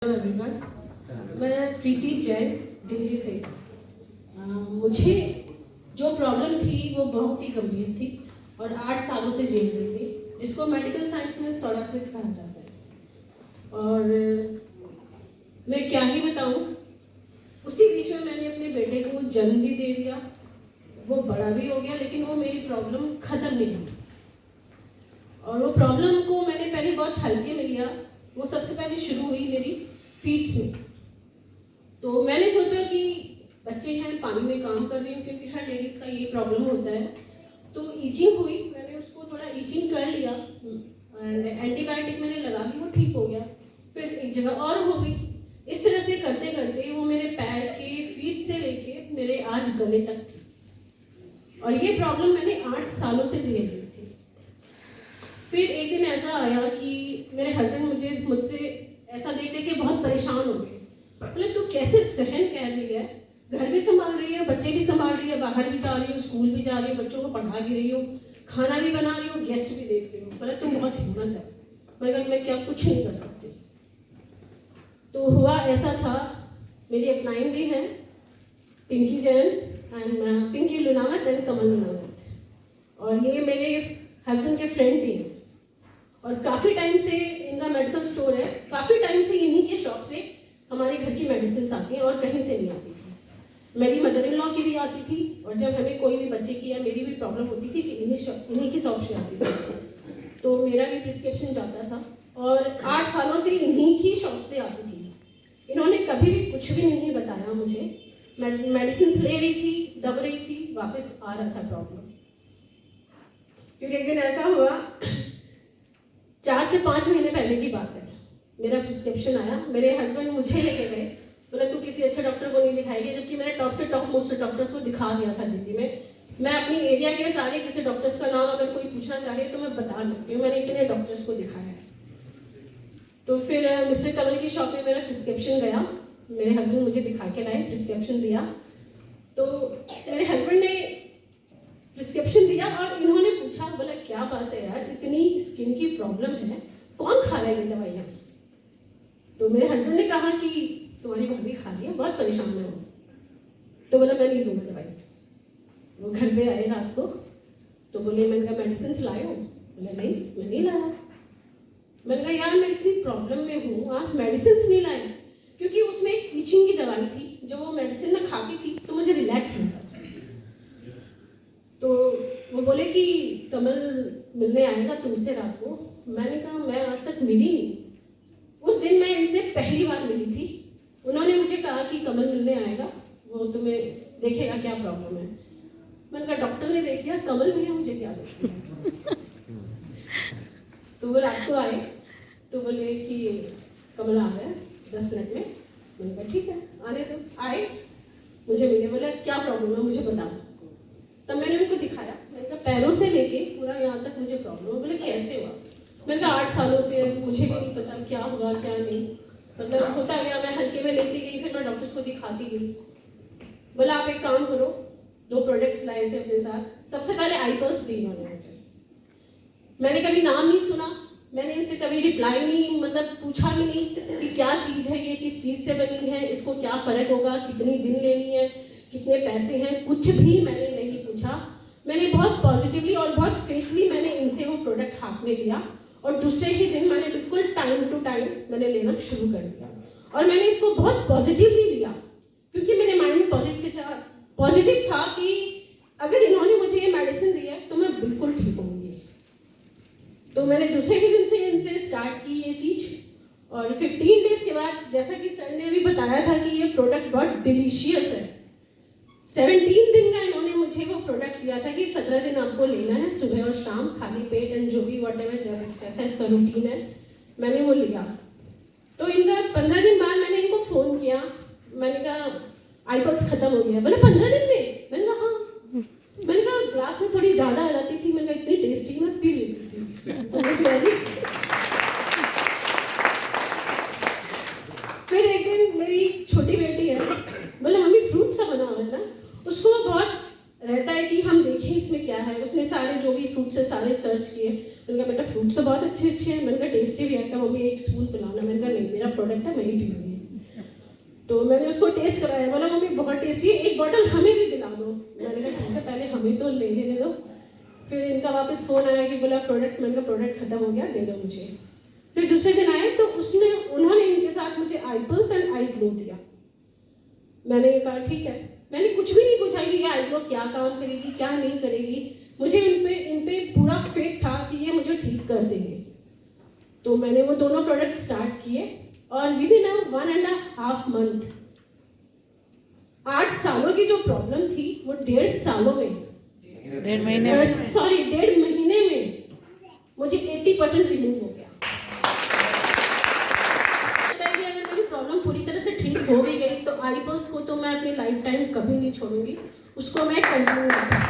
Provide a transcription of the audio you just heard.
Everyone, मैं प्रीति जैन दिल्ली से। मुझे जो प्रॉब्लम थी वो बहुत ही गंभीर थी और 8 सालों से झेल रही थी, जिसको मेडिकल साइंस में सोरासिस कहा जाता है। और मैं क्या ही बताऊं, उसी बीच में मैंने अपने बेटे को जन्म भी दे दिया, वो बड़ा भी हो गया, लेकिन वो मेरी प्रॉब्लम ख़त्म नहीं हुई। और वो प्रॉब्लम को मैंने पहले बहुत हल्के में लिया। वो सबसे पहले शुरू हुई मेरी फीट्स में। तो मैंने सोचा कि बच्चे हैं, पानी में काम कर रही हूँ, क्योंकि हर लेडीज़ का ये प्रॉब्लम होता है। तो ईचिंग हुई, मैंने उसको थोड़ा ईचिंग कर लिया एंड एंटीबायोटिक मैंने लगा दी, वो ठीक हो गया। फिर एक जगह और हो गई। इस तरह से करते करते वो मेरे पैर के फीट से लेके मेरे आज गले तक थी। और ये प्रॉब्लम मैंने 8 सालों से झेल रही थी। फिर एक दिन ऐसा आया कि मेरे हस्बैंड मुझसे ऐसा देख देख के बहुत परेशान हो गए। बोले तू कैसे सहन कर रही है, घर भी संभाल रही है, बच्चे भी संभाल रही है, बाहर भी जा रही हो, स्कूल भी जा रही हो, बच्चों को पढ़ा भी रही हो, खाना भी बना रही हो, गेस्ट भी देख रही हो। बोले तुम बहुत हिम्मत है। मैंने कहा मैं क्या कुछ नहीं कर सकती। तो हुआ ऐसा था, मेरी अपनाइन भी हैं, पिंकी जैन एंड पिंकी लुनावत एंड कमल लुनावत, और ये मेरे हस्बैंड के फ्रेंड भी हैं। और काफ़ी टाइम से इनका मेडिकल स्टोर है, काफ़ी टाइम से इन्हीं के शॉप से हमारे घर की मेडिसिन आती हैं और कहीं से नहीं आती थी। मेरी मदर इन लॉ की भी आती थी, और जब हमें कोई भी बच्चे की या मेरी भी प्रॉब्लम होती थी कि इन्हीं की शॉप से आती थी, तो मेरा भी प्रिस्क्रिप्शन जाता था। और 8 सालों से इन्हीं की शॉप से आती थी। इन्होंने कभी भी कुछ भी नहीं बताया मुझे। मेडिसिन ले रही थी, दब रही थी, वापस आ रहा था प्रॉब्लम। फिर एक दिन ऐसा हुआ, 4 से 5 महीने पहले की बात है, मेरा प्रिस्क्रिप्शन आया। मेरे हस्बैंड मुझे लेके गए, बोले तू किसी अच्छे डॉक्टर को नहीं दिखाएगी, जबकि मैंने टॉप से टॉप मोस्ट डॉक्टर को दिखा दिया था दिल्ली में। मैं अपनी एरिया के सारे किसी डॉक्टर्स का नाम अगर कोई पूछना चाहे तो मैं बता सकती हूँ, मैंने इतने डॉक्टर्स को दिखाया है। तो फिर मिस्टर कमल की शॉप में मेरा प्रिस्क्रिप्शन गया, मेरे हस्बैंड मुझे दिखा के लाए, प्रिस्क्रिप्शन दिया। तो मेरे हस्बैंड ने प्रिस्क्रिप्शन दिया और इन्होंने पूछा, बोला क्या बात है यार, इतनी स्किन की प्रॉब्लम है, कौन खा रहा है ये दवाइयाँ? तो मेरे हस्बैंड ने कहा कि तुम्हारी भाभी खा रही है, बहुत परेशान है वो। तो बोला मैं नहीं दूंगा दवाई। वो घर पे आए रात को, तो बोले मैंने कहा मेडिसिन लाए हो? बोले नहीं, मैं नहीं लाया। मैंने कहा यार मैं इतनी प्रॉब्लम में हूँ, आप मेडिसिन नहीं लाए? क्योंकि उसमें एक ईचिंग की दवाई थी, जो वो मेडिसिन मैं खाती थी तो मुझे रिलैक्स मिलता था। तो वो बोले कि कमल मिलने आएगा तुमसे रात को। मैंने कहा मैं आज तक मिली नहीं। उस दिन मैं इनसे पहली बार मिली थी। उन्होंने मुझे कहा कि कमल मिलने आएगा, वो तुम्हें देखेगा क्या प्रॉब्लम है। मैंने कहा डॉक्टर ने देख लिया, कमल भैया मुझे क्या देखेगा। तो वो रात को आए, तो बोले कि कमल आ गया 10 मिनट में। मैंने कहा ठीक है आने दो। आए, मुझे मिले, बोले क्या प्रॉब्लम है मुझे बताओ। तब मैंने उनको दिखाया, मैंने कहा पैरों से लेके पूरा यहाँ तक मुझे प्रॉब्लम है। बोले कैसे हुआ? मैंने कहा 8 सालों से मुझे भी नहीं पता क्या हुआ क्या नहीं, मतलब होता गया, मैं हल्के में लेती गई, फिर मैं डॉक्टर्स को दिखाती गई। बोला आप एक काम करो, 2 प्रोडक्ट्स लाए थे अपने साथ। सबसे पहले आईपल्स दी उन्होंने मुझे। मैंने कभी नाम नहीं सुना, मैंने इनसे कभी रिप्लाई नहीं, मतलब पूछा भी नहीं कि क्या चीज़ है ये, किस चीज़ से बनी है, इसको क्या फ़र्क होगा, कितनी दिन लेनी है, कितने पैसे हैं, कुछ भी मैंने नहीं पूछा। मैंने बहुत पॉजिटिवली और बहुत फेकली मैंने इनसे वो प्रोडक्ट हाथ में लिया, और दूसरे ही दिन मैंने बिल्कुल टाइम टू टाइम मैंने लेना शुरू कर दिया। और मैंने इसको बहुत पॉजिटिवली लिया, क्योंकि मेरे माइंड में पॉजिटिव था कि अगर इन्होंने मुझे ये मेडिसिन दी है तो मैं बिल्कुल ठीक होंगी। तो मैंने दूसरे ही दिन से इनसे स्टार्ट की ये चीज़, और 15 डेज के बाद, जैसा कि सर ने भी बताया था कि ये प्रोडक्ट बहुत डिलीशियस है, 17 दिन का इन्होंने मुझे वो प्रोडक्ट दिया था कि 17 दिन आपको लेना है, सुबह और शाम खाली पेट, एंड जो भी व्हाटएवर जैसा इसका रूटीन है, मैंने वो लिया। तो इनका 15 दिन बाद मैंने इनको फ़ोन किया, मैंने कहा आईपल्स ख़त्म हो गया। बोले 15 दिन में? मैंने कहा हाँ। मैंने कहा ग्लास में थोड़ी ज़्यादा आ जाती थी, मैंने कहा इतनी टेस्टी मैं पी लेती थी। फिर एक दिन मेरी छोटी बेटी है, बोले मम्मी फ्रूट्स का बना हुआ है ना, उसको बहुत रहता है कि हम देखें इसमें क्या है, उसने सारे जो भी फ्रूट्स है सारे सर्च किए। मैंने कहा बेटा फ्रूट्स तो बहुत अच्छे अच्छे हैं, मैंने कहा टेस्टी भी है, मम्मी एक स्पून पिलाना। मैंने कहा नहीं मेरा प्रोडक्ट है, मैं ही पीऊँगी। तो मैंने उसको टेस्ट कराया, बोला मम्मी बहुत टेस्टी है, एक बॉटल हमें भी दिला दो। मैंने कहा ठीक है पहले हमें तो ले लेने दो। फिर इनका वापस फ़ोन आया कि बोला प्रोडक्ट, मैंने कहा प्रोडक्ट खत्म हो गया, दे दो मुझे। फिर दूसरे दिन आए तो उन्होंने इनके साथ मुझे आई पल्स एंड आई ग्लो दिया। मैंने कहा ठीक है, मैंने कुछ भी नहीं पूछा कि ये आई ग्लो क्या काम करेगी क्या नहीं करेगी। मुझे इन पे पूरा फेक था कि ये मुझे ठीक कर देंगे। तो मैंने वो दोनों प्रोडक्ट स्टार्ट किए और विद इन 1.5 मंथ 8 सालों की जो प्रॉब्लम थी वो 1.5 महीने में मुझे 80% रिमूव हो गया। अगर मेरी प्रॉब्लम पूरी तरह से ठीक हो भी गई तो आई पल्स को तो मैं अपनी लाइफ टाइम कभी नहीं छोड़ूंगी, उसको मैं कंटिन्यू